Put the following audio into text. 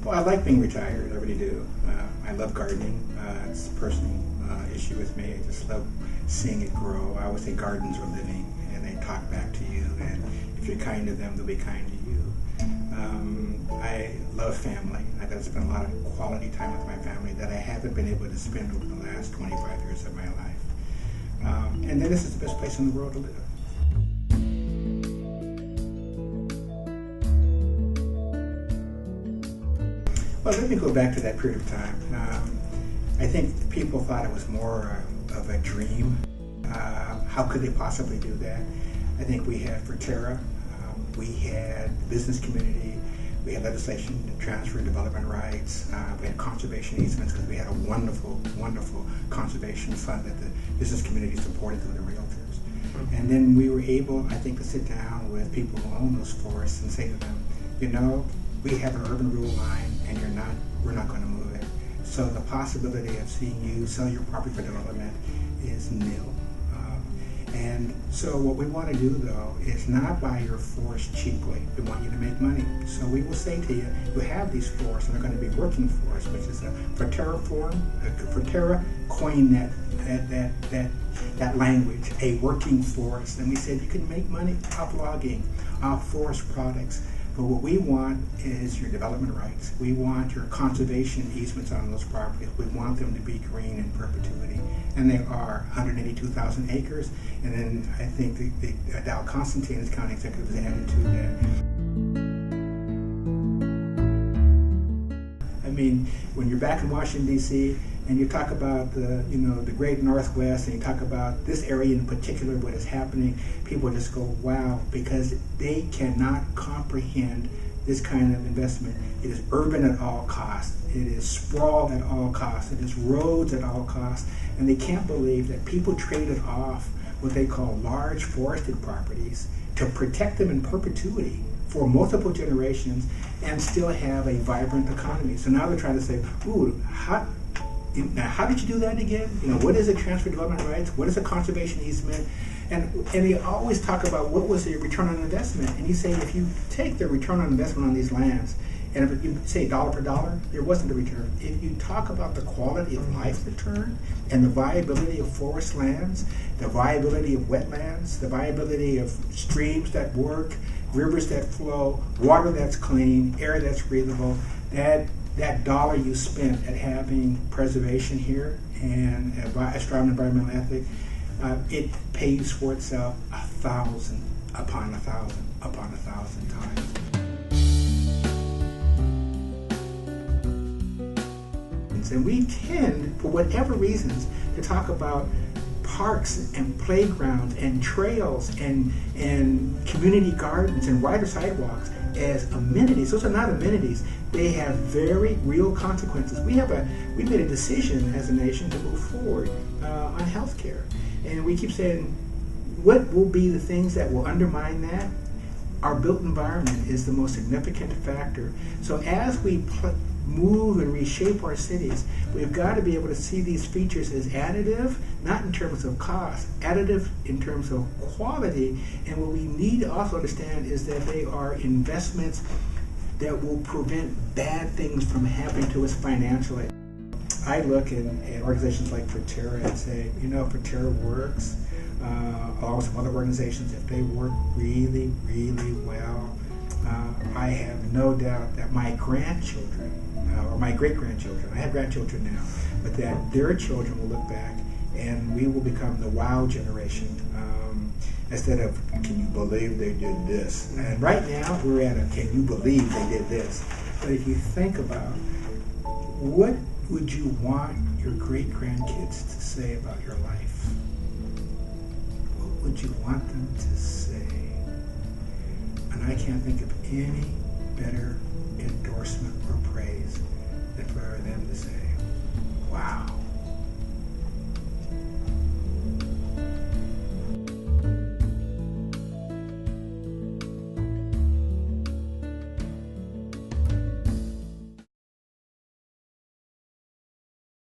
Well, I like being retired. I really do. I love gardening. It's a personal issue with me. I just love seeing it grow. I always say gardens are living, and they talk back to you. And if you're kind to them, they'll be kind to you. I love family. I got to spend a lot of quality time with my family that I haven't been able to spend over the last 25 years of my life. And then this is the best place in the world to live. Well, let me go back to that period of time. I think people thought it was more of a dream. How could they possibly do that? I think we had Forterra, we had the business community, we had legislation to transfer development rights, we had conservation easements because we had a wonderful, wonderful conservation fund that the business community supported through the realtors. And then we were able, I think, to sit down with people who own those forests and say to them, you know, we have an urban rural line and we're not going to move it. So the possibility of seeing you sell your property for development is nil. And so what we want to do, though, is not buy your forest cheaply. We want you to make money. So we will say to you, you have these forests and they're going to be working forests, which is a Forterra form. Forterra coined that language, a working forest. And we said you can make money off logging, off forest products. But what we want is your development rights. We want your conservation easements on those properties. We want them to be green in perpetuity. And they are 182,000 acres. And then I think the Dow Constantine as county executive has added to that. I mean, when you're back in Washington, D.C., and you talk about the great Northwest, and you talk about this area in particular, what is happening, people just go, wow, because they cannot comprehend this kind of investment. It is urban at all costs. It is sprawl at all costs. It is roads at all costs. And they can't believe that people traded off what they call large forested properties to protect them in perpetuity for multiple generations and still have a vibrant economy. So now they're trying to say, ooh, how did you do that again? What is a transfer development rights? What is a conservation easement? And they always talk about what was the return on investment. And you say if you take the return on investment on these lands, and if you say dollar per dollar, there wasn't a return. If you talk about the quality of life return and the viability of forest lands, the viability of wetlands, the viability of streams that work, rivers that flow, water that's clean, air that's breathable, that dollar you spent at having preservation here and a strong environmental ethic, it pays for itself 1,000 upon 1,000 upon 1,000 times. And we tend, for whatever reasons, to talk about parks and playgrounds and trails and community gardens and wider sidewalks as amenities. Those are not amenities. They have very real consequences. We made a decision as a nation to move forward on health care. And we keep saying, what will be the things that will undermine that? Our built environment is the most significant factor. So as we move and reshape our cities, we've got to be able to see these features as additive, not in terms of cost, additive in terms of quality. And what we need to also understand is that they are investments that will prevent bad things from happening to us financially. I look at organizations like Forterra and say, Forterra works, along with some other organizations, if they work really, really well, I have no doubt that my grandchildren, or my great-grandchildren, I have grandchildren now, but that their children will look back and we will become the wow generation instead of, can you believe they did this? And right now we're at a, can you believe they did this? But if you think about, what would you want your great-grandkids to say about your life? What would you want them to say? And I can't think of any better endorsement or praise than for them to say, wow.